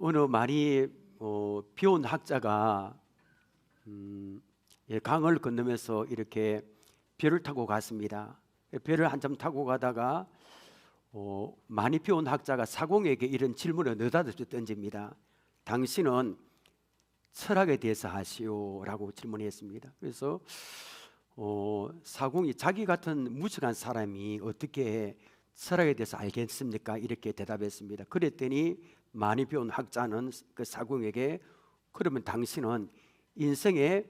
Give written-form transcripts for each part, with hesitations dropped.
어느 많이 비온 학자가 강을 건너면서 이렇게 배를 타고 갔습니다. 배를 한참 타고 가다가 많이 비온 학자가 사공에게 이런 질문을 느닷없이 던집니다. 당신은 철학에 대해서 아시오라고 질문했습니다. 그래서 사공이 자기 같은 무식한 사람이 어떻게 철학에 대해서 알겠습니까? 이렇게 대답했습니다. 그랬더니 많이 배운 학자는 그 사공에게 그러면 당신은 인생의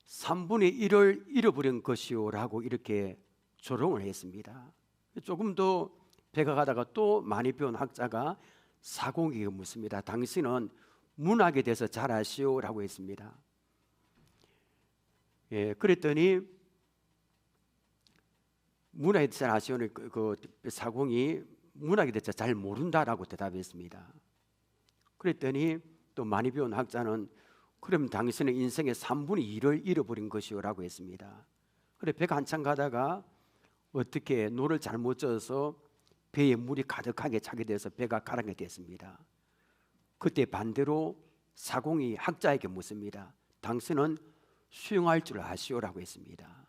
3분의 1을 잃어버린 것이오라고 이렇게 조롱을 했습니다. 조금 더 배가 가다가 또 많이 배운 학자가 사공에게 묻습니다. 당신은 문학에 대해서 잘 아시오라고 했습니다. 그랬더니 문학에 대해서 잘 아시오는 그 사공이 문학에 대해서 잘 모른다라고 대답했습니다. 그랬더니 또 많이 배운 학자는 그럼 당신은 인생의 3분의 1을 잃어버린 것이오라고 했습니다. 그래 배가 한참 가다가 어떻게 노를 잘못 져서 배에 물이 가득하게 차게 돼서 배가 가라앉게 됐습니다. 그때 반대로 사공이 학자에게 묻습니다. 당신은 수영할 줄 아시오라고 했습니다.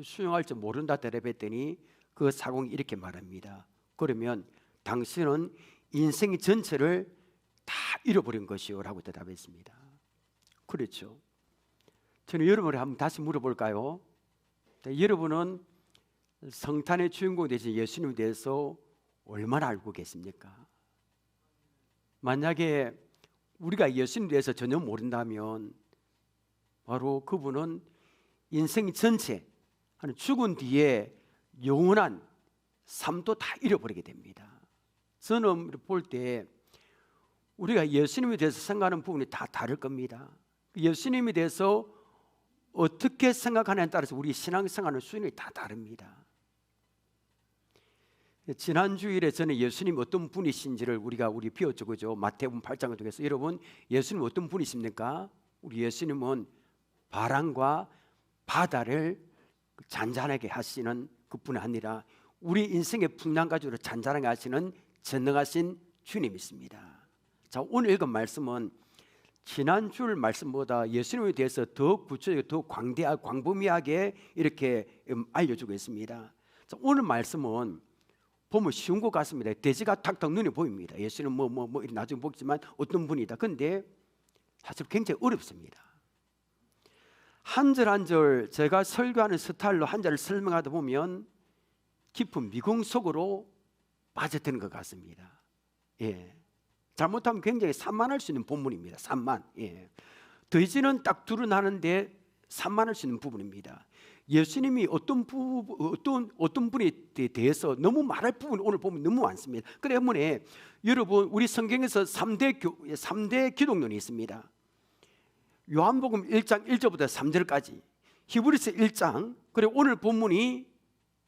수영할 줄 모른다 대답했더니 그 사공이 이렇게 말합니다. 그러면 당신은 인생 전체를 다 잃어버린 것이오라고 대답했습니다. 그렇죠. 저는 여러분을 한번 다시 물어볼까요? 여러분은 성탄의 주인공이 되신 예수님에 대해서 얼마나 알고 계십니까? 만약에 우리가 예수님에 대해서 전혀 모른다면 바로 그분은 인생 전체 죽은 뒤에 영원한 삶도 다 잃어버리게 됩니다. 저는 볼 때 우리가 예수님에 대해서 생각하는 부분이 다 다를 겁니다. 예수님에 대해서 어떻게 생각하느냐에 따라서 우리 신앙생활의 수준이 다 다릅니다. 지난 주일에 저는 예수님 어떤 분이신지를 우리 배웠죠, 그죠? 마태복음 8장을 통해서. 여러분, 예수님 어떤 분이십니까? 우리 예수님은 바람과 바다를 잔잔하게 하시는 그뿐 아니라 우리 인생의 풍랑 가지고 잔잔하게 하시는 전능하신 주님이십니다. 자, 오늘 읽은 말씀은 지난 주 말씀보다 예수님에 대해서 더 구체적이고 더 광범위하게 이렇게 알려주고 있습니다. 자, 오늘 말씀은 보면 쉬운 것 같습니다. 돼지가 탁탁 눈에 보입니다. 예수는 나중에 보겠지만 어떤 분이다. 근데 사실 굉장히 어렵습니다. 한 절 한 절 제가 설교하는 스타일로 한 절을 설명하다 보면 깊은 미궁 속으로 빠져드는 것 같습니다. 잘못하면 굉장히 산만할 수 있는 본문입니다. 산만. 돼지는 딱 드러나는데 산만할 수 있는 부분입니다. 예수님이 어떤 분에 대해서 너무 말할 부분이 오늘 보면 너무 많습니다. 그래 때문에 여러분 우리 성경에서 3대 기독론이 있습니다. 요한복음 1장 1절부터 3절까지, 히브리서 1장, 그리고 오늘 본문이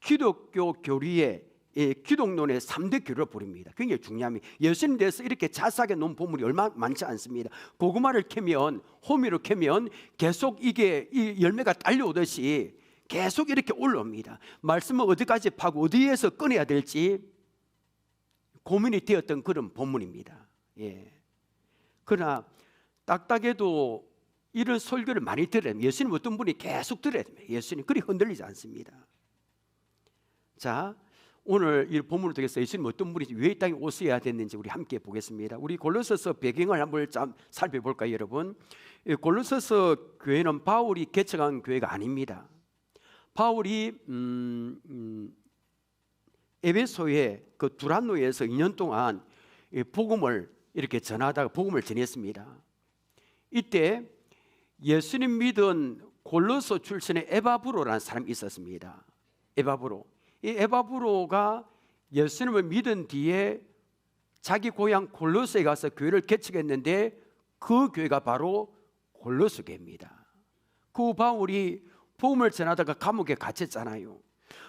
기독교 교리의 기독론의 3대 교리를 부릅니다. 굉장히 중요합니다. 예수님에 대해서 이렇게 자세하게 놓은 본문이 얼마 많지 않습니다. 고구마를 캐면, 호미를 캐면 계속 이게 이 열매가 딸려오듯이 계속 이렇게 올라옵니다. 말씀을 어디까지 파고 어디에서 꺼내야 될지 고민이 되었던 그런 본문입니다. 그러나 딱딱해도 이런 설교를 많이 들어야 됩니다. 예수님 어떤 분이 계속 들어야 됩니다. 예수님 그리 흔들리지 않습니다. 자, 오늘 이 본문을 통해서 예수님 어떤 분이 왜 이 땅에 오셔야 됐는지 우리 함께 보겠습니다. 우리 골로새서 배경을 한번 살펴볼까요, 여러분? 골로새서 교회는 바울이 개척한 교회가 아닙니다. 바울이 에베소의 그 두란노에서 2년 동안 복음을 이렇게 전하다가 복음을 전했습니다. 이때 예수님 믿은 골로새 출신의 에바브로라는 사람이 있었습니다. 에바브로. 이 에바브로가 예수님을 믿은 뒤에 자기 고향 골로새에 가서 교회를 개척했는데 그 교회가 바로 골로새 교회입니다. 그 바울이 복음을 전하다가 감옥에 갇혔잖아요.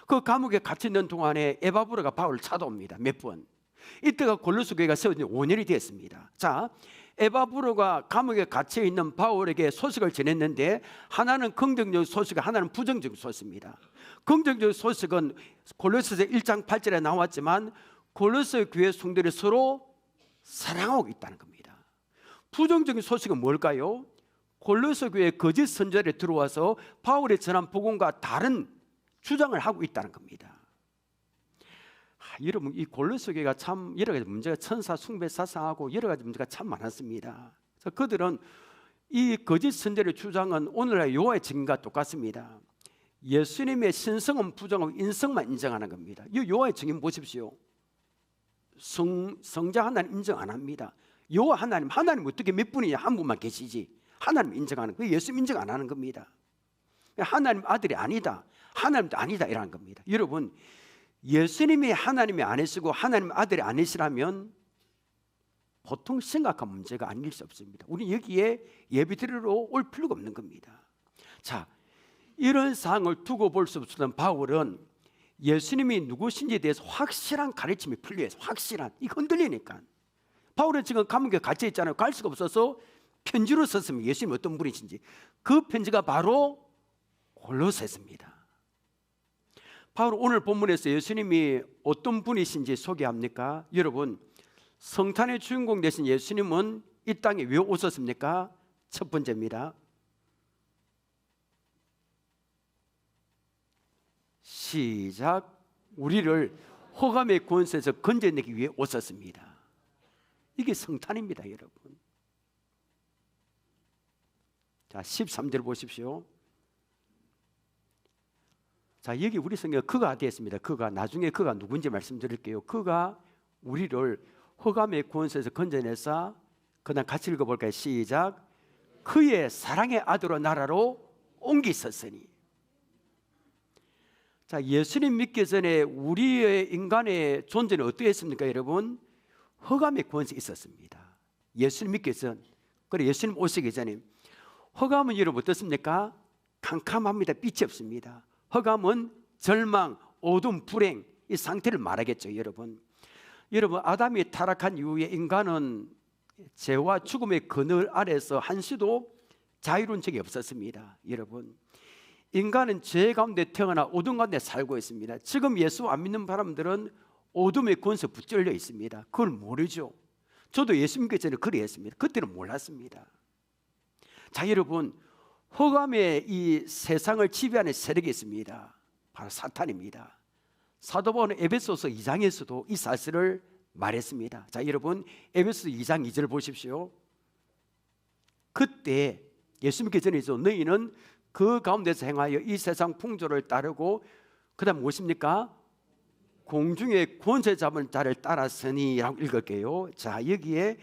그 감옥에 갇혀있는 동안에 에바브로가 바울을 찾아옵니다. 몇 번. 이때가 골로새 교회가 세워진 5년이 됐습니다. 자, 에바브로가 감옥에 갇혀있는 바울에게 소식을 전했는데 하나는 긍정적 소식, 하나는 부정적 소식입니다. 긍정적 소식은 골로새서 1장 8절에 나왔지만 골로새 교회 성도들이 서로 사랑하고 있다는 겁니다. 부정적인 소식은 뭘까요? 골로새 교회 거짓 선자들이 들어와서 바울의 전한 복음과 다른 주장을 하고 있다는 겁니다. 여러분, 이 골로새 교회가 참 여러 가지 문제가, 천사 숭배 사상하고 여러 가지 문제가 참 많았습니다. 그래서 그들은 이 거짓 선자의 주장은 오늘날 여호와의 증인과 똑같습니다. 예수님의 신성은 부정하고 인성만 인정하는 겁니다. 이 여호와의 증인 보십시오. 성자 하나님 인정 안 합니다. 여호와 하나님 어떻게 몇 분이냐, 한 분만 계시지. 하나님 인정하는 거예요. 예수 인정 안 하는 겁니다. 하나님 아들이 아니다, 하나님도 아니다 이라는 겁니다. 여러분, 예수님이 하나님이 아니시고 하나님 아들이 아니시라면 보통 심각한 문제가 아닐 수 없습니다. 우리 여기에 예비드리러 올 필요가 없는 겁니다. 자, 이런 상황을 두고 볼 수 없었던 바울은 예수님이 누구신지에 대해서 확실한 가르침이 필요해서, 확실한, 이거 흔들리니까. 바울은 지금 감옥에 갇혀 있잖아요. 갈 수가 없어서 편지로 썼습니다. 예수님이 어떤 분이신지. 그 편지가 바로 골로새서입니다. 바울 오늘 본문에서 예수님이 어떤 분이신지 소개합니까? 여러분, 성탄의 주인공 되신 예수님은 이 땅에 왜 오셨습니까? 첫 번째입니다. 시작. 우리를 흑암의 권세에서 건져내기 위해 오셨습니다. 이게 성탄입니다, 여러분. 자, 13절 보십시오. 자, 여기 우리 성경에 그가 되었습니다. 그가, 나중에 그가 누군지 말씀드릴게요. 그가 우리를 흑암의 권세에서 건져내사, 그다음 같이 읽어볼까요? 시작. 그의 사랑의 아들로 나라로 옮기셨으니. 자, 예수님 믿기 전에 우리의 인간의 존재는 어떻게 했습니까, 여러분? 흑암의 권세에 있었습니다. 예수님 믿기 전, 그래 예수님 오시기 전에 흑암은 여러분 어떻습니까? 캄캄합니다. 빛이 없습니다. 흑암은 절망, 어둠, 불행, 이 상태를 말하겠죠, 여러분. 여러분, 아담이 타락한 이후에 인간은 죄와 죽음의 그늘 아래서 한시도 자유로운 적이 없었습니다. 여러분, 인간은 죄 가운데 태어나 어둠 가운데 살고 있습니다. 지금 예수 안 믿는 사람들은 어둠의 권세 붙들려 있습니다. 그걸 모르죠. 저도 예수 믿기 전에 그랬습니다. 그때는 몰랐습니다. 자, 여러분, 흑암의 이 세상을 지배하는 세력이 있습니다. 바로 사탄입니다. 사도 바울은 에베소서 2장에서도 이 사실을 말했습니다. 자, 여러분, 에베소서 2장 2절 보십시오. 그때 예수 믿기 전이죠. 너희는 그 가운데서 행하여 이 세상 풍조를 따르고, 그 다음 무엇입니까? 공중의 권세 잡은 자를 따랐으니 라고 읽을게요. 자, 여기에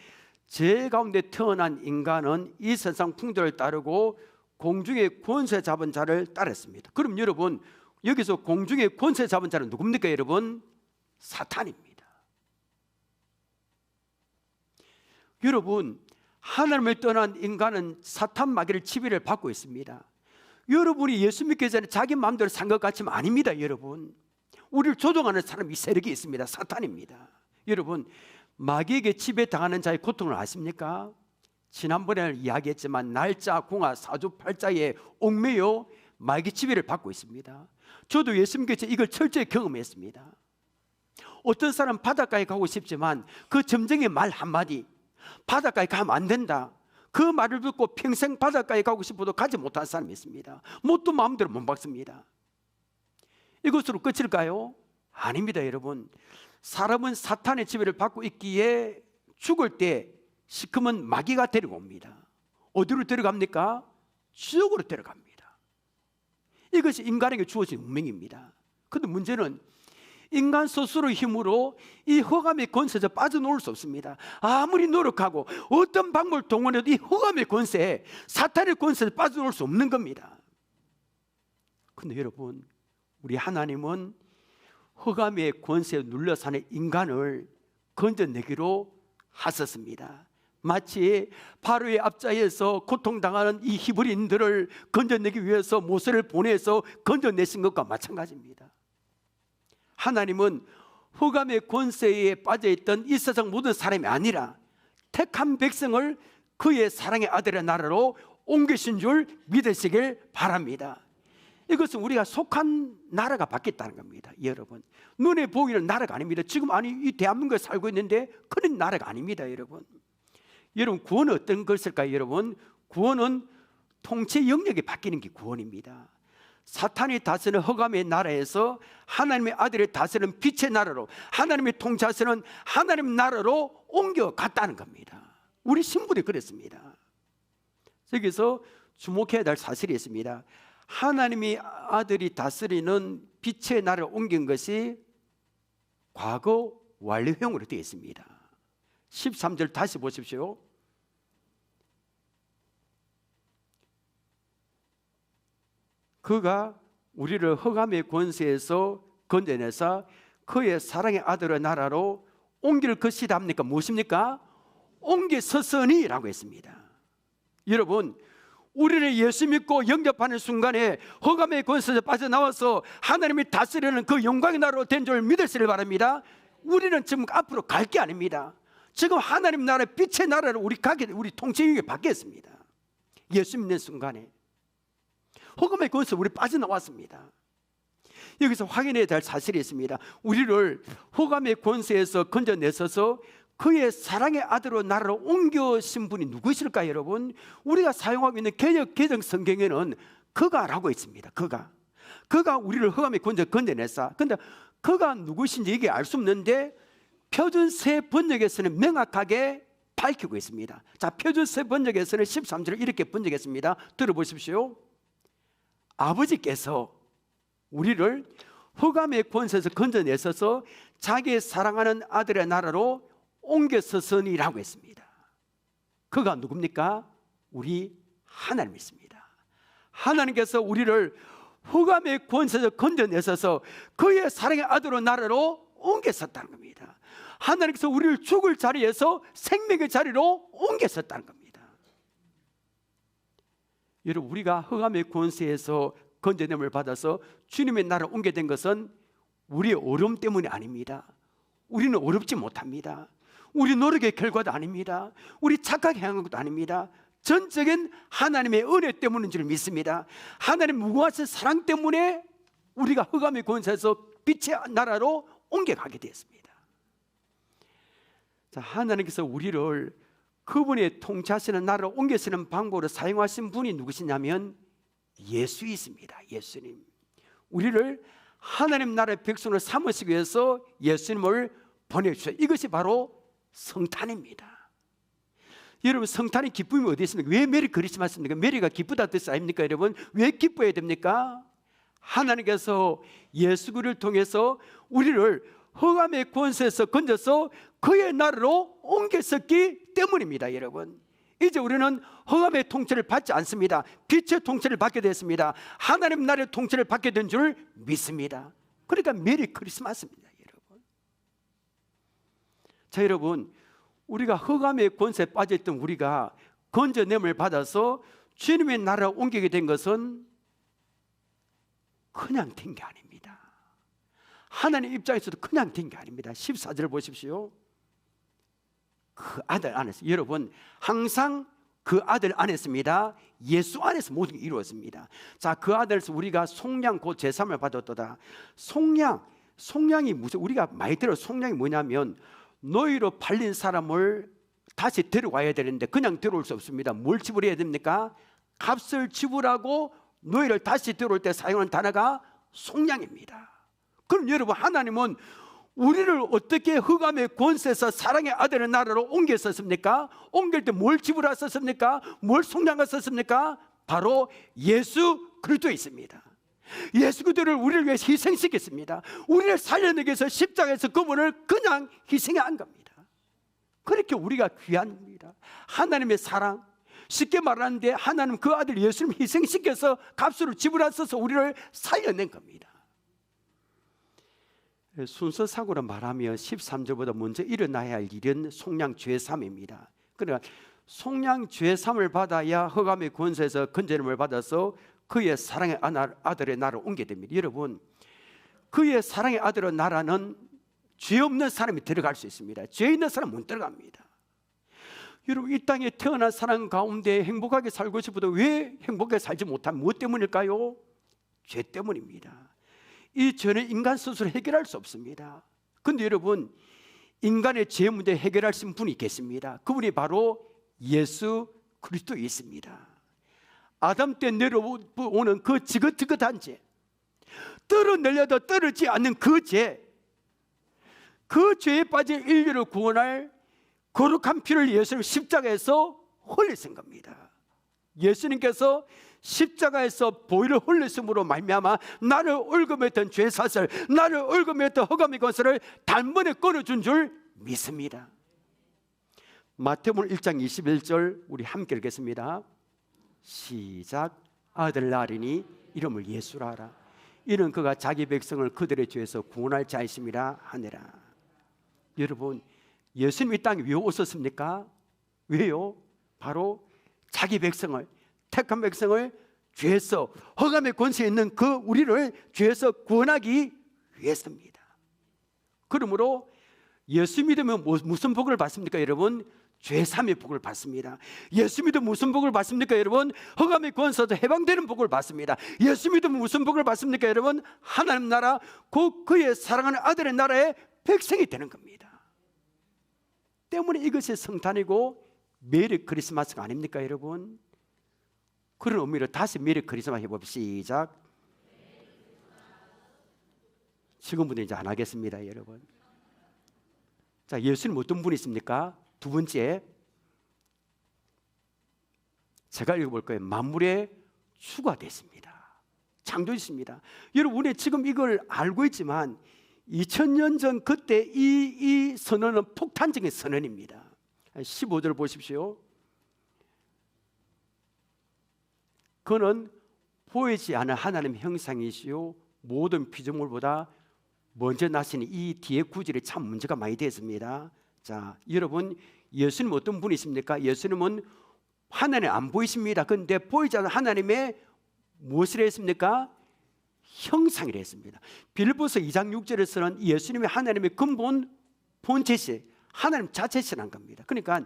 죄 가운데 태어난 인간은 이 세상 풍조를 따르고 공중의 권세 잡은 자를 따랐습니다. 그럼 여러분, 여기서 공중의 권세 잡은 자는 누굽니까, 여러분? 사탄입니다. 여러분, 하나님을 떠난 인간은 사탄 마귀를 지배를 받고 있습니다. 여러분이 예수 믿기 전에 자기 마음대로 산 것 같지만 아닙니다, 여러분. 우리를 조종하는 사람이 세력이 있습니다. 사탄입니다. 여러분, 마귀에게 지배당하는 자의 고통을 아십니까? 지난번에 이야기했지만 날짜, 공화, 사주팔자에 얽매여 마귀 지배를 받고 있습니다. 저도 예수 믿기 전에 이걸 철저히 경험했습니다. 어떤 사람 바닷가에 가고 싶지만 그 점쟁이의 말 한마디, 바닷가에 가면 안 된다, 그 말을 듣고 평생 바닷가에 가고 싶어도 가지 못한 사람이 있습니다. 뭣도 마음대로 못 박습니다. 이것으로 끝일까요? 아닙니다, 여러분. 사람은 사탄의 지배를 받고 있기에 죽을 때 시커먼 마귀가 데리고 옵니다. 어디로 데려갑니까? 지옥으로 데려갑니다. 이것이 인간에게 주어진 운명입니다. 그런데 문제는 인간 스스로의 힘으로 이 흑암의 권세에서 빠져나올 수 없습니다. 아무리 노력하고 어떤 방법을 동원해도 이 흑암의 권세, 사탄의 권세에서 빠져나올 수 없는 겁니다. 그런데 여러분, 우리 하나님은 흑암의 권세에 눌려 사는 인간을 건져내기로 하셨습니다. 마치 바로의 앞자에서 고통당하는 이 히브리인들을 건져내기 위해서 모세를 보내서 건져내신 것과 마찬가지입니다. 하나님은 흑암의 권세에 빠져있던 이 세상 모든 사람이 아니라 택한 백성을 그의 사랑의 아들의 나라로 옮기신 줄 믿으시길 바랍니다. 이것은 우리가 속한 나라가 바뀌었다는 겁니다. 여러분, 눈에 보이는 나라가 아닙니다. 지금 아니 이 대한민국에 살고 있는데 그런 나라가 아닙니다. 여러분, 여러분, 구원은 어떤 것일까요? 여러분, 구원은 통치 영역이 바뀌는 게 구원입니다. 사탄이 다스리는 흑암의 나라에서 하나님의 아들이 다스리는 빛의 나라로, 하나님의 통치하시는 하나님 나라로 옮겨갔다는 겁니다. 우리 신분이 그랬습니다. 여기서 주목해야 될 사실이 있습니다. 하나님의 아들이 다스리는 빛의 나라를 옮긴 것이 과거 완료형으로 되어 있습니다. 13절 다시 보십시오. 그가 우리를 흑암의 권세에서 건져내사 그의 사랑의 아들의 나라로 옮길 것이다 합니까? 무엇입니까? 옮겼으니 라고 했습니다. 여러분, 우리는 예수 믿고 영접하는 순간에 흑암의 권세에서 빠져나와서 하나님이 다스리는 그 영광의 나라로 된 줄 믿으시길 바랍니다. 우리는 지금 앞으로 갈 게 아닙니다. 지금 하나님 나라의 빛의 나라를 우리 통치 영역에 받겠습니다. 예수 믿는 순간에 흑암의 권세에서 우리 빠져나왔습니다. 여기서 확인해야 될 사실이 있습니다. 우리를 흑암의 권세에서 건져내셔서 그의 사랑의 아들로 나라로 옮겨신 분이 누구실까요, 여러분? 우리가 사용하고 있는 개역 개정 성경에는 그가라고 있습니다. 그가 우리를 흑암의 권세에서 건져냈어. 근데 그가 누구신지 이게 알 수 없는데 표준 새 번역에서는 명확하게 밝히고 있습니다. 자, 표준 새 번역에서는 13절을 이렇게 번역했습니다. 들어보십시오. 아버지께서 우리를 흑암의 권세에서 건져내셔서 자기의 사랑하는 아들의 나라로 옮겼으니라고 했습니다. 그가 누굽니까? 우리 하나님이십니다. 하나님께서 우리를 흑암의 권세에서 건져내셔서 그의 사랑의 아들의 나라로 옮겼었다는 겁니다. 하나님께서 우리를 죽을 자리에서 생명의 자리로 옮겼었다는 겁니다. 여러분, 우리가 흑암의 권세에서 건져냄을 받아서 주님의 나라로 옮게 된 것은 우리의 어려움 때문이 아닙니다. 우리는 어렵지 못합니다. 우리 노력의 결과도 아닙니다. 우리 착하게 행한 것도 아닙니다. 전적인 하나님의 은혜 때문인 줄 믿습니다. 하나님 무궁하신 사랑 때문에 우리가 흑암의 권세에서 빛의 나라로 옮겨가게 되었습니다. 자, 하나님께서 우리를 그분의 통치하시는 나라로 옮겨쓰는 방법으로 사용하신 분이 누구시냐면 예수이십니다. 예수님. 우리를 하나님 나라의 백성으로 삼으시기 위해서 예수님을 보내주셨어요. 이것이 바로 성탄입니다. 여러분, 성탄의 기쁨이 어디 있습니까? 왜 메리 크리스마스입니까? 메리가 기쁘다 뜻이 아닙니까? 여러분, 왜 기뻐해야 됩니까? 하나님께서 예수 그리스도를 통해서 우리를 흑암의 권세에서 건져서 그의 나라로 옮겼었기 때문입니다. 여러분, 이제 우리는 흑암의 통치를 받지 않습니다. 빛의 통치를 받게 됐습니다. 하나님 나라의 통치를 받게 된 줄 믿습니다. 그러니까 메리 크리스마스입니다. 여러분. 자, 여러분, 우리가 흑암의 권세에 빠져있던 우리가 건져냄을 받아서 주님의 나라로 옮기게 된 것은 그냥 된 게 아닙니다. 하나님 입장에서도 그냥 된 게 아닙니다. 14절 보십시오. 그 아들 안에서, 여러분, 항상 그 아들 안에서입니다. 예수 안에서 모든 게 이루어집니다. 자, 그 아들에서 우리가 속량 곧 제삼을 받았도다. 속량이 무슨, 우리가 많이 들어 속량이 뭐냐면 노예로 팔린 사람을 다시 데려와야 되는데 그냥 데려올 수 없습니다. 뭘 지불해야 됩니까? 값을 지불하고 노예를 다시 데려올 때 사용하는 단어가 속량입니다. 그럼 여러분, 하나님은 우리를 어떻게 흑암의 권세에서 사랑의 아들의 나라로 옮겼었습니까? 옮길 때 뭘 지불하셨습니까? 뭘 속량하셨습니까? 바로 예수 그리스도에 있습니다. 예수 그리스도를 우리를 위해 희생시켰습니다. 우리를 살려내기 위해서 십자가에서 그분을 그냥 희생한 겁니다. 그렇게 우리가 귀합니다. 하나님의 사랑, 쉽게 말하는데 하나님 그 아들 예수님 희생시켜서 값으로 지불하셔서 우리를 살려낸 겁니다. 순서상으로 말하면 13절보다 먼저 일어나야 할 일은 속량 죄삼입니다. 그러니까 속량 죄삼을 받아야 흑암의 권세에서 건져냄을 받아서 그의 사랑의 아들의 나라로 옮게 됩니다. 여러분, 그의 사랑의 아들의 나라는 죄 없는 사람이 들어갈 수 있습니다. 죄 있는 사람은 못 들어갑니다. 여러분, 이 땅에 태어난 사람 가운데 행복하게 살고 싶어도 왜 행복하게 살지 못하면 무엇 때문일까요? 죄 때문입니다. 이 죄는 인간 스스로 해결할 수 없습니다. 그런데 여러분, 인간의 죄 문제 해결하신 분이 계십니다. 그분이 바로 예수 그리스도에 있습니다. 아담 때 내려오는 그 지긋지긋한 죄, 떨어내려도 떨어지지 않는 그 죄, 그 죄에 빠진 인류를 구원할 거룩한 피를 예수님 십자가에서 흘리신 겁니다. 예수님께서 십자가에서 보혈을 흘렸음으로 말미암아 나를 얽어맸던 죄사슬, 나를 얽어맸던 허감의 것을 단번에 끊어준 줄 믿습니다. 마태복음 1장 21절 우리 함께 읽겠습니다. 시작. 아들 낳으리니 이름을 예수라 하라. 이는 그가 자기 백성을 그들의 죄에서 구원할 자이심이라 하니라. 여러분, 예수님이 이 땅에 왜 오셨습니까? 왜요? 바로 자기 백성을, 택한 백성을 죄에서, 허감의 권세에 있는 그 우리를 죄에서 구원하기 위해서입니다. 그러므로 예수 믿으면 무슨 복을 받습니까, 여러분? 죄사함의 복을 받습니다. 예수 믿으면 무슨 복을 받습니까, 여러분? 허감의 권세에서 해방되는 복을 받습니다. 예수 믿으면 무슨 복을 받습니까, 여러분? 하나님 나라, 곧 그의 사랑하는 아들의 나라의 백성이 되는 겁니다. 때문에 이것이 성탄이고 메리 크리스마스가 아닙니까, 여러분? 그런 의미로 다시 메리 크리스마스 해봅시다. 시작. 지금부터 이제 안 하겠습니다, 여러분. 자, 예수님 어떤 분이 있습니까? 두 번째, 제가 읽어볼 거예요. 만물의 주가 됐습니다. 창조주십니다. 여러분, 우리 지금 이걸 알고 있지만 2000년 전 그때 이 선언은 폭탄적인 선언입니다. 15절 보십시오. 그는 보이지 않은 하나님 형상이시요 모든 피조물보다 먼저 나신 이 뒤에 구절이 참 문제가 많이 됐습니다. 자, 여러분, 예수님 어떤 분이십니까? 예수님은 하나님 안 보이십니다. 그런데 보이지 않는 하나님의 무엇을 했습니까? 형상이라 했습니다. 빌립보서 2장 6절에서는 예수님이 하나님의 근본 본체시, 하나님 자체시라는 겁니다. 그러니까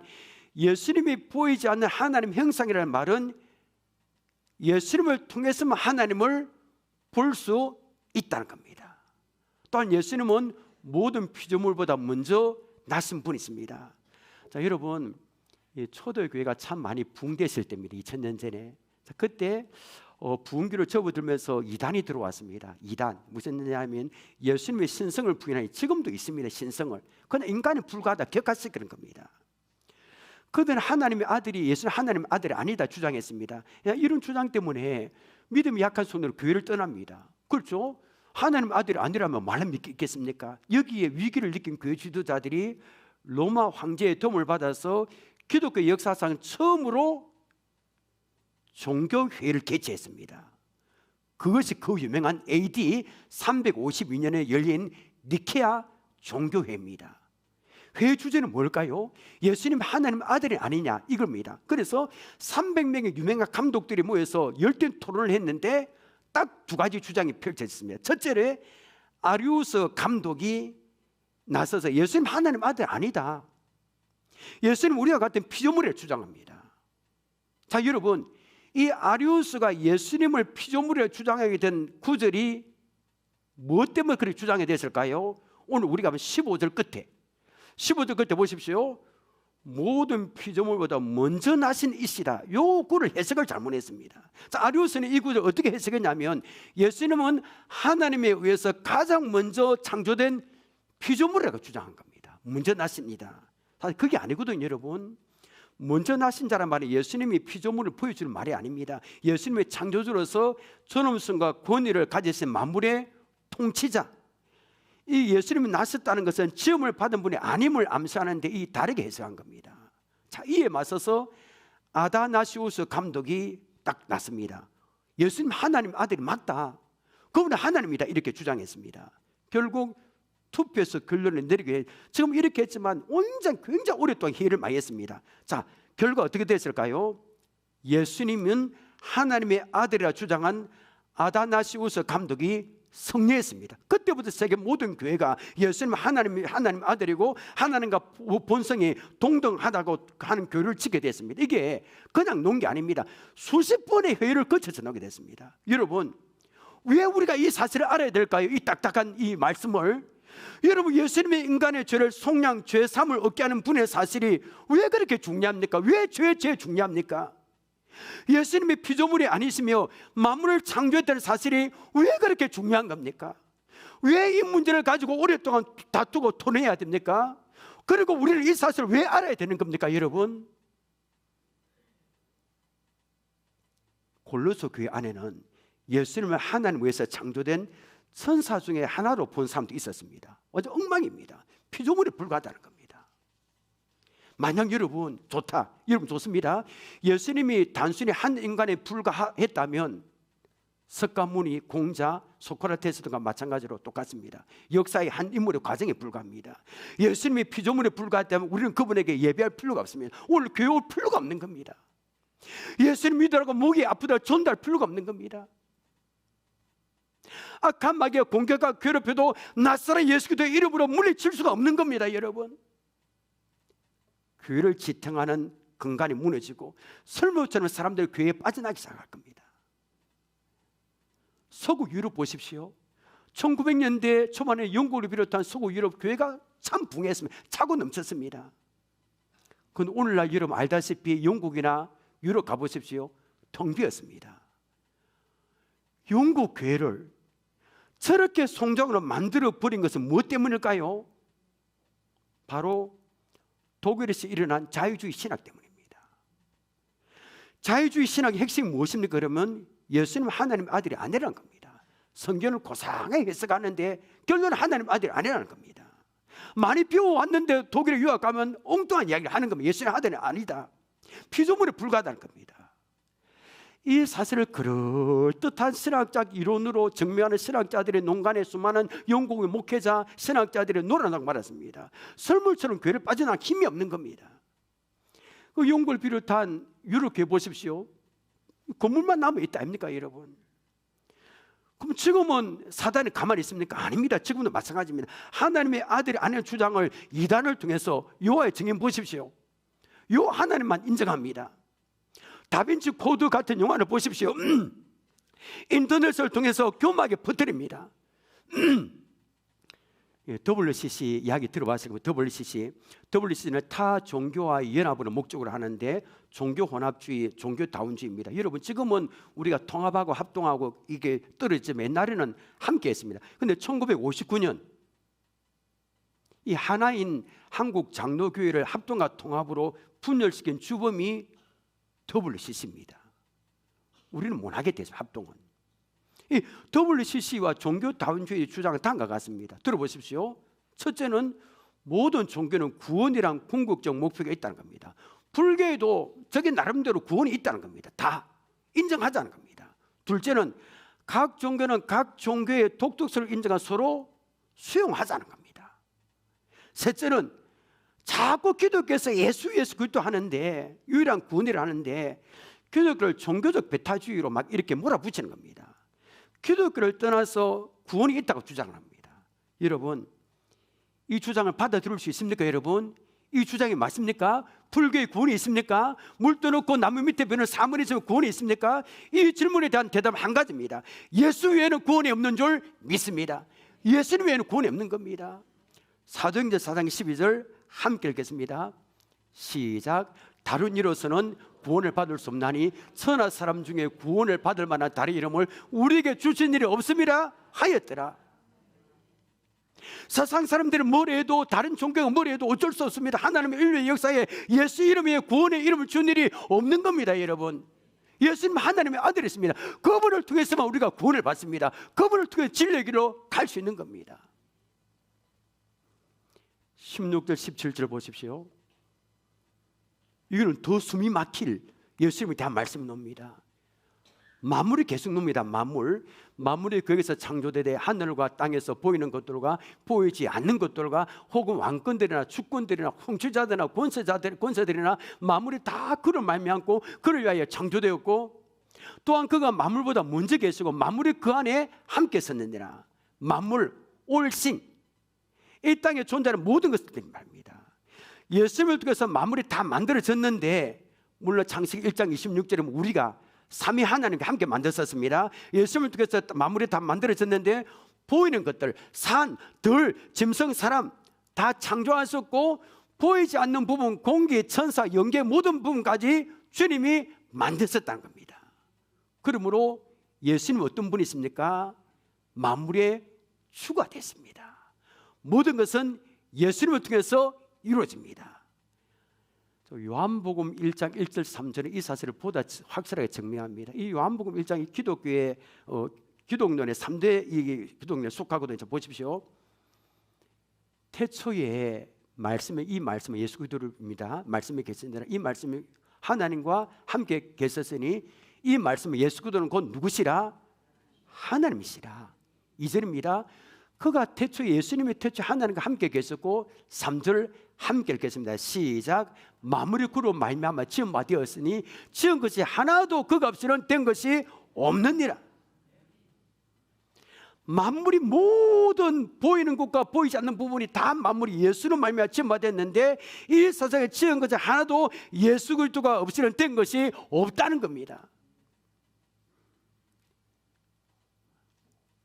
예수님이 보이지 않는 하나님 형상이라는 말은 예수님을 통해서만 하나님을 볼 수 있다는 겁니다. 또한 예수님은 모든 피조물보다 먼저 나신 분이십니다. 자, 여러분, 초대교회가 참 많이 붕괴했을 때입니다. 2000년 전에. 자, 그때 부흥기를 접어들면서 이단이 들어왔습니다. 이단, 무슨 얘기냐면 예수님의 신성을 부인하니 지금도 있습니다. 신성을. 그러나 인간이 불가하다 격화시키는 겁니다. 그들은 하나님의 아들이 예수는 하나님의 아들이 아니다 주장했습니다. 이런 주장 때문에 믿음이 약한 손으로 교회를 떠납니다. 그렇죠? 하나님의 아들이 아니라면 말을 믿겠습니까? 여기에 위기를 느낀 교회 지도자들이 로마 황제의 도움을 받아서 기독교 역사상 처음으로 종교회의를 개최했습니다. 그것이 그 유명한 AD 352년에 열린 니케아 종교회의입니다. 회의 주제는 뭘까요? 예수님 하나님 아들이 아니냐 이겁니다. 그래서 300명의 유명한 감독들이 모여서 열띤 토론을 했는데 딱 두 가지 주장이 펼쳐졌습니다. 첫째로 아리우스 감독이 나서서 예수님 하나님 아들 아니다. 예수님 우리와 같은 피조물이라고 주장합니다. 자, 여러분, 이 아리우스가 예수님을 피조물이라고 주장하게 된 구절이 무엇 때문에 그렇게 주장이 됐을까요? 오늘 우리가 보면 15절 끝에 보십시오. 모든 피조물보다 먼저 나신 이시다. 요 구를 해석을 잘못했습니다. 자, 아리우스는 이 구를 어떻게 해석했냐면 예수님은 하나님에 의해서 가장 먼저 창조된 피조물이라고 주장한 겁니다. 먼저 나십니다. 사실 그게 아니거든요, 여러분. 먼저 나신 자란 말이 예수님이 피조물을 보여주는 말이 아닙니다. 예수님의 창조주로서 존엄성과 권위를 가지신 만물의 통치자, 이 예수님이 나셨다는 것은 지음을 받은 분이 아님을 암시하는데 이 다르게 해석한 겁니다. 자, 이에 맞서서 아다나시우스 감독이 딱 났습니다. 예수님 하나님 아들이 맞다, 그분은 하나님이다 이렇게 주장했습니다. 결국 투표에서 결론을 내리게 지금 이렇게 했지만 굉장히 오랫동안 회의를 많이 했습니다. 자, 결과 어떻게 됐을까요? 예수님은 하나님의 아들이라 주장한 아다나시우스 감독이 승리했습니다. 그때부터 세계 모든 교회가 예수님 하나님 아들이고 하나님과 본성이 동등하다고 하는 교회를 짓게 됐습니다. 이게 그냥 놓은 게 아닙니다. 수십 번의 회의를 거쳐서 놓게 됐습니다. 여러분, 왜 우리가 이 사실을 알아야 될까요? 이 딱딱한 이 말씀을 여러분, 예수님의 인간의 죄를 속량 죄삼을 얻게 하는 분의 사실이 왜 그렇게 중요합니까? 왜 죄 중요합니까? 예수님의 피조물이 아니시며 만물을 창조했다는 사실이 왜 그렇게 중요한 겁니까? 왜 이 문제를 가지고 오랫동안 다투고 토내야 됩니까? 그리고 우리는 이 사실을 왜 알아야 되는 겁니까, 여러분? 골로새 교회 안에는 예수님을 하나님 외에서 창조된 천사 중에 하나로 본 사람도 있었습니다. 완전 엉망입니다. 피조물에 불과하다는 겁니다. 만약 여러분 좋다, 여러분 좋습니다. 예수님이 단순히 한 인간에 불과했다면 석가모니, 공자, 소크라테스 등과 마찬가지로 똑같습니다. 역사의 한 인물의 과정에 불과합니다. 예수님이 피조물에 불과했다면 우리는 그분에게 예배할 필요가 없습니다. 오늘 교회 올 필요가 없는 겁니다. 예수님 믿으라고 목이 아프다 전달 필요가 없는 겁니다. 악한 마귀가 공격과 괴롭혀도 낯설은 예수 그리스도의 이름으로 물리칠 수가 없는 겁니다, 여러분. 교회를 지탱하는 근간이 무너지고 설모처럼 사람들이 교회에 빠져나기 시작할 겁니다. 서구 유럽 보십시오. 1900년대 초반에 영국을 비롯한 서구 유럽 교회가 참 붕했습니다. 차고 넘쳤습니다. 그런데 오늘날 여러분 알다시피 영국이나 유럽 가보십시오. 텅 비었습니다. 영국 교회를 저렇게 송장으로 만들어 버린 것은 무엇 때문일까요? 바로 독일에서 일어난 자유주의 신학 때문입니다. 자유주의 신학의 핵심이 무엇입니까? 그러면 예수님 하나님 아들이 아니라는 겁니다. 성경을 고상하게 해석하는데 결론은 하나님 아들이 아니라는 겁니다. 많이 배워왔는데 독일에 유학 가면 엉뚱한 이야기를 하는 겁니다. 예수님 아들이 아니다. 피조물에 불과하다는 겁니다. 이 사실을 그럴듯한 신학적 이론으로 증명하는 신학자들의 농간에 수많은 영국의 목회자, 신학자들이 놀아나고 말았습니다. 설물처럼 교회를 빠져나갈 힘이 없는 겁니다. 그 영국을 비롯한 유럽 교회 보십시오. 건물만 남아있다 아닙니까, 여러분? 그럼 지금은 사단이 가만히 있습니까? 아닙니다. 지금도 마찬가지입니다. 하나님의 아들이 아니라는 주장을 이단을 통해서 여호와의 증인 보십시오. 요 하나님만 인정합니다. 다빈치 코드 같은 영화를 보십시오. 인터넷을 통해서 교막에 퍼뜨립니다. WCC 이야기 들어봤을 겁니다. WCC는 타 종교와의 연합을 목적으로 하는데 종교 혼합주의, 종교 다운주의입니다. 여러분 지금은 우리가 통합하고 합동하고 이게 떨어지면 옛날에는 함께했습니다. 그런데 1959년 이 하나인 한국 장로교회를 합동과 통합으로 분열시킨 주범이 WCC입니다. 우리는 못하게 됐어요. 합동은. 이 WCC와 종교 다운주의 주장은 다음과 같습니다. 들어보십시오. 첫째는 모든 종교는 구원이란 궁극적 목표가 있다는 겁니다. 불교에도 저게 나름대로 구원이 있다는 겁니다. 다 인정하자는 겁니다. 둘째는 각 종교는 각 종교의 독특성을 인정한 서로 수용하자는 겁니다. 셋째는 자꾸 기독교에서 예수 그리스도 하는데 유일한 구원이라 하는데 기독교를 종교적 배타주의로 막 이렇게 몰아붙이는 겁니다. 기독교를 떠나서 구원이 있다고 주장을 합니다. 여러분 이 주장을 받아들일 수 있습니까? 여러분 이 주장이 맞습니까? 불교의 구원이 있습니까? 물 떠놓고 나무 밑에 베는 사물이 있으면 구원이 있습니까? 이 질문에 대한 대답은 한 가지입니다. 예수 외에는 구원이 없는 줄 믿습니다. 예수님 외에는 구원이 없는 겁니다. 사도행전 4장 12절 함께 읽겠습니다. 시작. 다른 이로서는 구원을 받을 수 없나니 천하 사람 중에 구원을 받을 만한 다른 이름을 우리에게 주신 일이 없음이라 하였더라. 세상 사람들은 뭐래 해도 다른 종교가 뭐래 해도 어쩔 수 없습니다. 하나님의 인류의 역사에 예수 이름 위에 구원의 이름을 준 일이 없는 겁니다. 여러분 예수님 하나님의 아들이십니다. 그분을 통해서만 우리가 구원을 받습니다. 그분을 통해 진리의 길로 갈 수 있는 겁니다. 16절 17절 보십시오. 이거는 더 숨이 막힐 예수님에 대한 말씀이 놉니다. 만물이 계속 놉니다. 만물이 거기서 창조되되 하늘과 땅에서 보이는 것들과 보이지 않는 것들과 혹은 왕권들이나 주권들이나 통치자들이나 권세들이나 만물이 다 그를 말미암고 그를 위하여 창조되었고 또한 그가 만물보다 먼저 계시고 만물이 그 안에 함께 섰느니라. 만물, 올신 이 땅에 존재하는 모든 것들이 말입니다. 예수님을 통해서 만물이 다 만들어졌는데 물론 창세기 1장 26절에 우리가 삼위 하나님과 함께 만들었습니다. 예수님을 통해서 만물이 다 만들어졌는데 보이는 것들, 산, 들, 짐승, 사람 다 창조하셨고 보이지 않는 부분, 공기, 천사, 영계 모든 부분까지 주님이 만드셨다는 겁니다. 그러므로 예수님 어떤 분이십니까? 만물의 주가 됐습니다. 모든 것은 예수님을 통해서 이루어집니다. 요한복음 1장 1절 3절에 이 사실을 보다 확실하게 증명합니다. 이 요한복음 1장이 기독교의 기독론의 3대 기독론에 속하거든요. 보십시오. 태초에 이 말씀은 예수 그리스도입니다. 말씀에 계신다는 이 말씀이 하나님과 함께 계셨으니 이 말씀은 예수 그리스도는 곧 누구시라? 하나님이시라. 2절입니다. 그가 태초에 예수님이 태초에 하나님과 함께 계셨고 3절 함께 계십니다. 시작. 만물이 그로 말미암아 지은 바 되었으니 지은 것이 하나도 그가 없이는 된 것이 없느니라. 만물이 모든 보이는 것과 보이지 않는 부분이 다 만물이 예수로 말미암아 지은 바 됐는데 이 세상에 지은 것이 하나도 예수 그리스도가 없이는 된 것이 없다는 겁니다.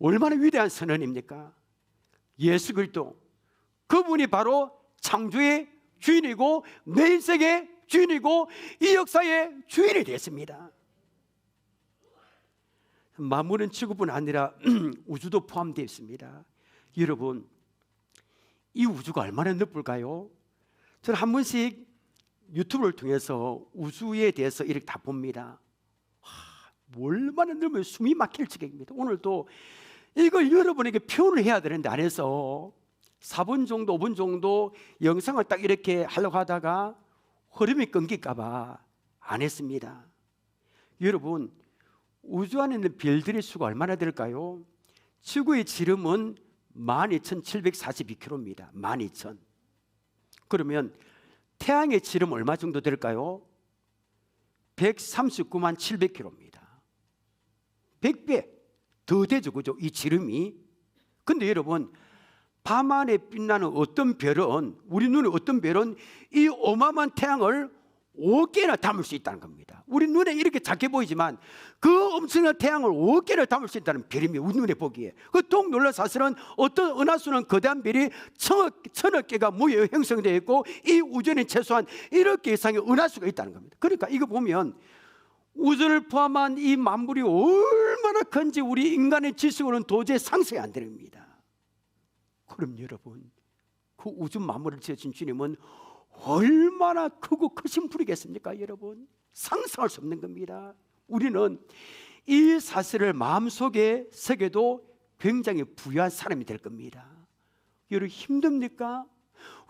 얼마나 위대한 선언입니까? 예수 그리스도, 그분이 바로 창조의 주인이고 내 인생의 주인이고 이 역사의 주인이 됐습니다. 만물은 지구뿐 아니라 우주도 포함되어 있습니다. 여러분, 이 우주가 얼마나 넓을까요? 저는 한 번씩 유튜브를 통해서 우주에 대해서 이렇게 다 봅니다. 얼마나 넓으면 숨이 막힐 지경입니다. 오늘도 이걸 여러분에게 표현을 해야 되는데 안 해서 4분 정도 5분 정도 영상을 딱 이렇게 하려고 하다가 흐름이 끊길까 봐 안 했습니다. 여러분, 우주 안에 있는 별들의 수가 얼마나 될까요? 지구의 지름은 12,742km입니다. 12,000. 그러면 태양의 지름 얼마 정도 될까요? 139만 700km입니다. 100배 더 되죠, 그죠? 이 지름이. 근데 여러분, 밤하늘에 빛나는 어떤 별은, 우리 눈에 어떤 별은 이 어마어마한 태양을 5개나 담을 수 있다는 겁니다. 우리 눈에 이렇게 작게 보이지만 그 엄청난 태양을 5개를 담을 수 있다는 별입니다. 우리 눈에 보기에. 그 동 놀라 사실은 어떤 은하수는 거대한 별이 천억 개가 모여 형성되어 있고 이 우주에는 최소한 1억 개 이상의 은하수가 있다는 겁니다. 그러니까 이거 보면 우주를 포함한 이 만물이 얼마나 큰지 우리 인간의 지식으로는 도저히 상상이 안 됩니다. 그럼 여러분, 그 우주 만물을 지으신 주님은 얼마나 크고 크신 분이겠습니까? 여러분, 상상할 수 없는 겁니다. 우리는 이 사실을 마음속에 새겨도 굉장히 부유한 사람이 될 겁니다. 여러분, 힘듭니까?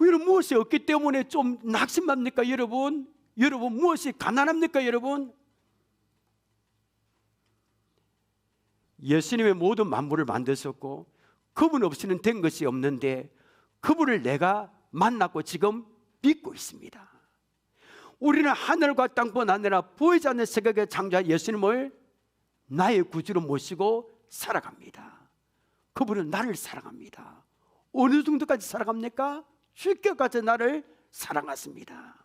여러분, 무엇이 없기 때문에 좀 낙심합니까? 여러분, 무엇이 가난합니까? 여러분, 예수님의 모든 만물을 만드셨고 그분 없이는 된 것이 없는데 그분을 내가 만났고 지금 믿고 있습니다. 우리는 하늘과 땅뿐 아니라 보이지 않는 세계에 창조한 예수님을 나의 구주로 모시고 살아갑니다. 그분은 나를 사랑합니다. 어느 정도까지 사랑합니까? 주께까지 나를 사랑하십니다.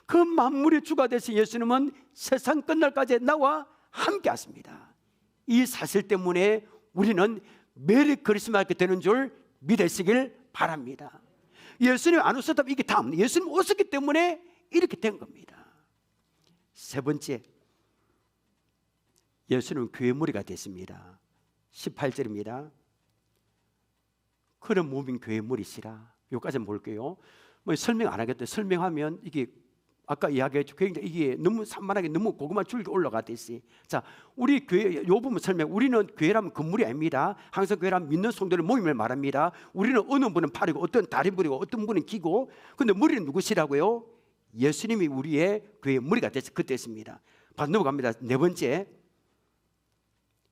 그 만물의 주가 되신 예수님은 세상 끝날까지 나와 함께 하십니다. 이 사실 때문에 우리는 메리 크리스마스가 되는 줄 믿으시길 바랍니다. 예수님 안 오셨다면 이게 다 없네. 예수님 오셨기 때문에 이렇게 된 겁니다. 세 번째, 예수님은 교회 머리가 됐습니다. 18절입니다. 그런 몸인 교회 머리시라. 여기까지 볼게요. 뭐 설명 안 하겠다. 설명하면 이게 아까 이야기했죠. 굉장히 이게 너무 산만하게 너무 고구마 줄기 올라가듯이. 자, 우리 교회 요 부분 설명. 우리는 교회라면 건물이 아닙니다. 항상 교회라면 믿는 성도들 모임을 말합니다. 우리는 어느 분은 팔이고 어떤 다른 분이고 어떤 분은 기고. 근데 머리는 누구시라고요? 예수님이 우리의 교회의 머리가 됐습니다. 바로 넘어갑니다. 네 번째,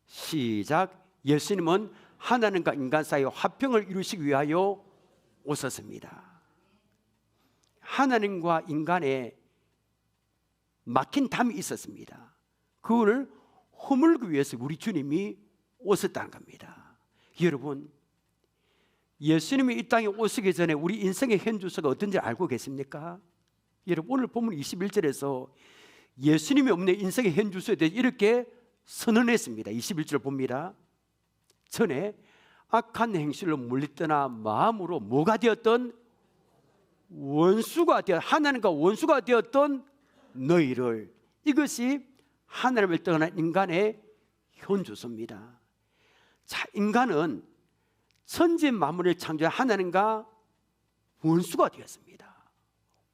시작. 예수님은 하나님과 인간 사이의 화평을 이루시기 위하여 오셨습니다. 하나님과 인간의 막힌 담이 있었습니다. 그걸 허물기 위해서 우리 주님이 오셨다는 겁니다. 여러분, 예수님이 이 땅에 오시기 전에 우리 인생의 현주소가 어떤지 알고 계십니까? 여러분, 오늘 본문 21절에서 예수님이 없는 인생의 현주소에 대해 이렇게 선언했습니다. 21절 봅니다. 전에 악한 행실로 물리떠나 마음으로 뭐가 되었던 원수가 되어 하나님과 원수가 되었던 너희를, 이것이 하나님을 떠난 인간의 현주소입니다. 자, 인간은 천지 만물을 창조한 하나님과 원수가 되었습니다.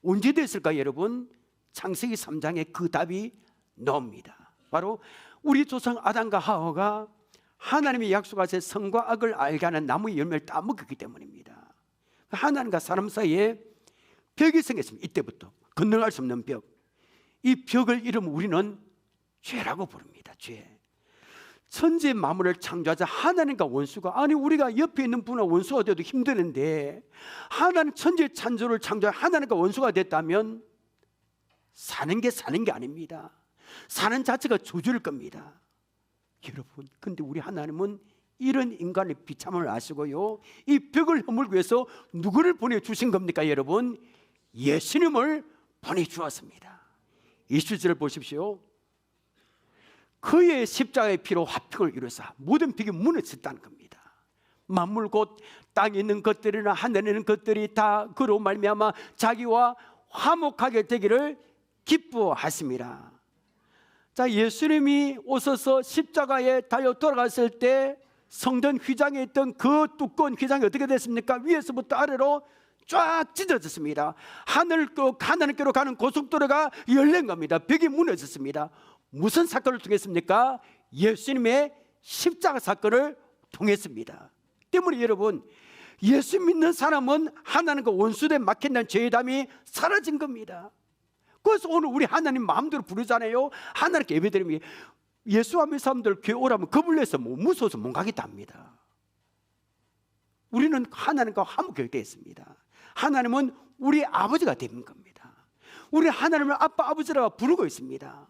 언제 됐을까 여러분? 창세기 3장에 그 답이 나옵니다. 바로 우리 조상 아담과 하와가 하나님의 약속하신 선과 악을 알게 하는 나무의 열매를 따먹었기 때문입니다. 하나님과 사람 사이에 벽이 생겼습니다. 이때부터 건너갈 수 없는 벽. 이 벽을 이루면 우리는 죄라고 부릅니다. 죄. 천지 만물을 창조하자 하나님과 원수가, 아니 우리가 옆에 있는 분과 원수가 되어도 힘드는데 하나님 천지 창조를 창조한 하나님과 원수가 됐다면 사는 게 아닙니다. 사는 자체가 저주일 겁니다. 여러분, 근데 우리 하나님은 이런 인간의 비참함을 아시고요, 이 벽을 허물기 위해서 누구를 보내주신 겁니까 여러분? 예수님을 보내주었습니다. 20절을 보십시오. 그의 십자가의 피로 화평을 이루사 모든 벽이 무너졌다는 겁니다. 만물 곧 땅에 있는 것들이나 하늘에 있는 것들이 다 그로 말미암아 자기와 화목하게 되기를 기뻐하십니다. 자, 예수님이 오셔서 십자가에 달려 돌아갔을 때 성전 휘장에 있던 그 두꺼운 휘장이 어떻게 됐습니까? 위에서부터 아래로 쫙 찢어졌습니다. 하늘께로 가는 고속도로가 열린 겁니다. 벽이 무너졌습니다. 무슨 사건을 통했습니까? 예수님의 십자가 사건을 통했습니다. 때문에 여러분, 예수 믿는 사람은 하나님과 원수된 막힌다는 죄의 담이 사라진 겁니다. 그래서 오늘 우리 하나님 마음대로 부르잖아요. 하나님께 예배드리면 예수 안 믿는 사람들 교회 오라면 겁을 내서 무서워서 못 가겠다 합니다. 우리는 하나님과 화목하게 되어 있습니다. 하나님은 우리 아버지가 되는 겁니다. 우리 하나님을 아빠 아버지라고 부르고 있습니다.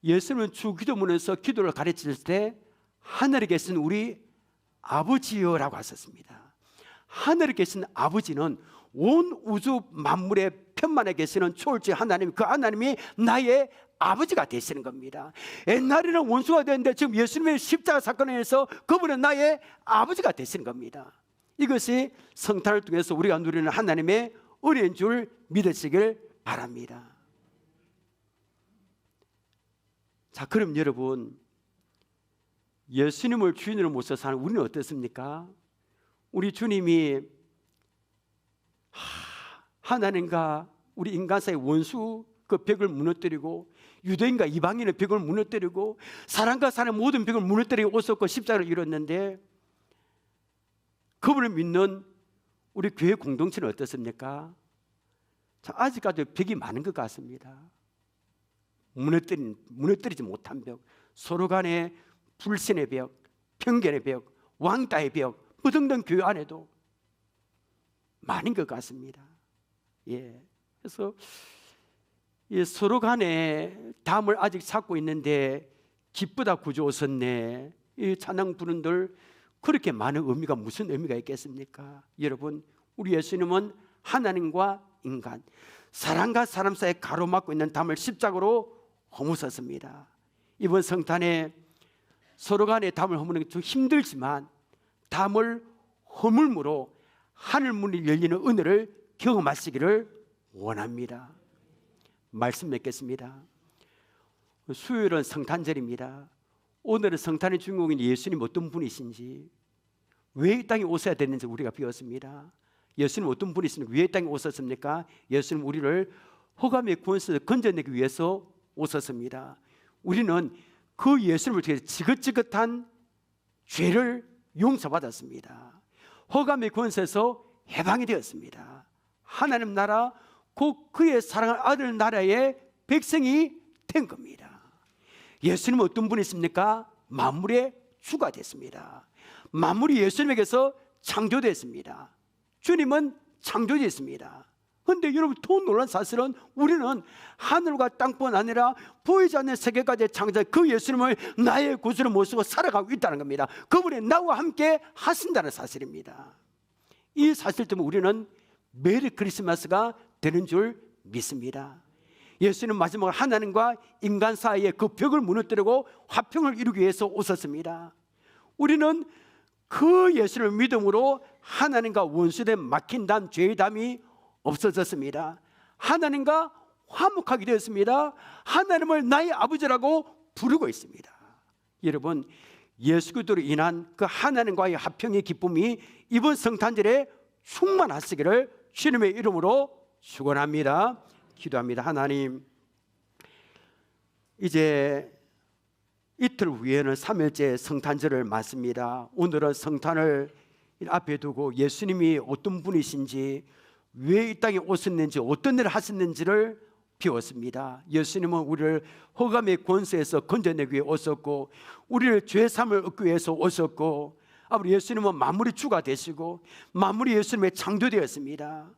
예수님은 주기도문에서 기도를 가르칠 때 하늘에 계신 우리 아버지여라고 하셨습니다. 하늘에 계신 아버지는 온 우주 만물의 편만에 계시는 초월지 하나님, 그 하나님이 나의 아버지가 되시는 겁니다. 옛날에는 원수가 되는데 지금 예수님의 십자가 사건에 의해서 그분은 나의 아버지가 되시는 겁니다. 이것이 성탄을 통해서 우리가 누리는 하나님의 은혜인 줄 믿으시길 바랍니다. 자, 그럼 여러분, 예수님을 주인으로 모셔서 사는 우리는 어떻습니까? 우리 주님이 하나님과 우리 인간 사이의 원수 그 벽을 무너뜨리고 유대인과 이방인의 벽을 무너뜨리고 사람과 사람의 모든 벽을 무너뜨리고 오셨고 십자가를 이뤘는데, 그분을 믿는 우리 교회 공동체는 어떻습니까? 자, 아직까지 벽이 많은 것 같습니다. 무너뜨리지 못한 벽, 서로 간의 불신의 벽, 편견의 벽, 왕따의 벽, 뭐 등등 교회 안에도 많은 것 같습니다. 예, 그래서 서로 간에 담을 아직 찾고 있는데 기쁘다 구주 오셨네, 이 찬양 부른들 그렇게 많은 의미가 무슨 의미가 있겠습니까? 여러분, 우리 예수님은 하나님과 인간, 사람과 사람 사이에 가로막고 있는 담을 십자가로 허무셨습니다. 이번 성탄에 서로 간에 담을 허무는 게 좀 힘들지만 담을 허물므로 하늘문이 열리는 은혜를 경험하시기를 원합니다. 말씀 맺겠습니다. 수요일은 성탄절입니다. 오늘은 성탄의 주인공인 예수님 어떤 분이신지, 왜 이 땅에 오셔야 되는지 우리가 배웠습니다. 예수님 어떤 분이신지, 왜 이 땅에 오셨습니까? 예수님 우리를 허감의 권세에서 건져내기 위해서 오셨습니다. 우리는 그 예수님을 통해서 지긋지긋한 죄를 용서받았습니다. 허감의 권세에서 해방이 되었습니다. 하나님 나라, 곧 그의 사랑하는 아들 나라의 백성이 된 겁니다. 예수님은 어떤 분이십니까? 만물의 주가 됐습니다. 만물이 예수님에게서 창조됐습니다. 주님은 창조됐습니다. 그런데 여러분, 더 놀란 사실은 우리는 하늘과 땅뿐 아니라 보이지 않는 세계까지 창조한 그 예수님을 나의 구주로 모시고 살아가고 있다는 겁니다. 그분이 나와 함께 하신다는 사실입니다. 이 사실 때문에 우리는 메리 크리스마스가 되는 줄 믿습니다. 예수는 마지막으로 하나님과 인간 사이의 그 벽을 무너뜨리고 화평을 이루기 위해서 오셨습니다. 우리는 그 예수를 믿음으로 하나님과 원수된 막힌 담, 죄의 담이 없어졌습니다. 하나님과 화목하게 되었습니다. 하나님을 나의 아버지라고 부르고 있습니다. 여러분, 예수 그리스도로 인한 그 하나님과의 화평의 기쁨이 이번 성탄절에 충만하시기를 주님의 이름으로 축원합니다. 기도합니다. 하나님, 이제 이틀 후에는 3일째 성탄절을 맞습니다. 오늘은 성탄을 앞에 두고 예수님이 어떤 분이신지, 왜 이 땅에 오셨는지, 어떤 일을 하셨는지를 배웠습니다. 예수님은 우리를 흑암의 권세에서 건져내기 위해 오셨고, 우리를 죄사함을 얻기 위해서 오셨고, 아버지 예수님은 만물의 주가 되시고 만물이 예수님의 창조되었습니다.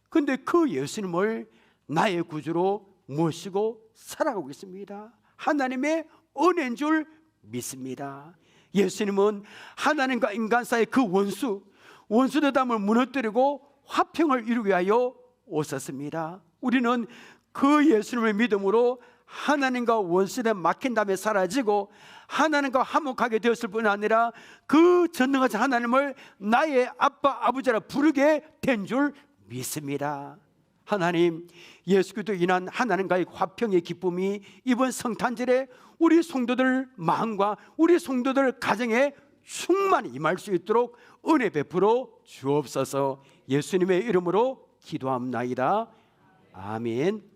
그런데 그 예수님을 나의 구주로 모시고 살아가고 있습니다. 하나님의 은혜인 줄 믿습니다. 예수님은 하나님과 인간 사이의 그 원수의 담을 무너뜨리고 화평을 이루기 위하여 오셨습니다. 우리는 그 예수님을 믿음으로 하나님과 원수된 막힌 담에 사라지고 하나님과 화목하게 되었을 뿐 아니라 그 전능하신 하나님을 나의 아빠 아버지라 부르게 된 줄 믿습니다. 하나님, 예수 그리스도로 인한 하나님과의 화평의 기쁨이 이번 성탄절에 우리 성도들 마음과 우리 성도들 가정에 충만히 임할 수 있도록 은혜 베풀어 주옵소서. 예수님의 이름으로 기도합나이다. 아멘.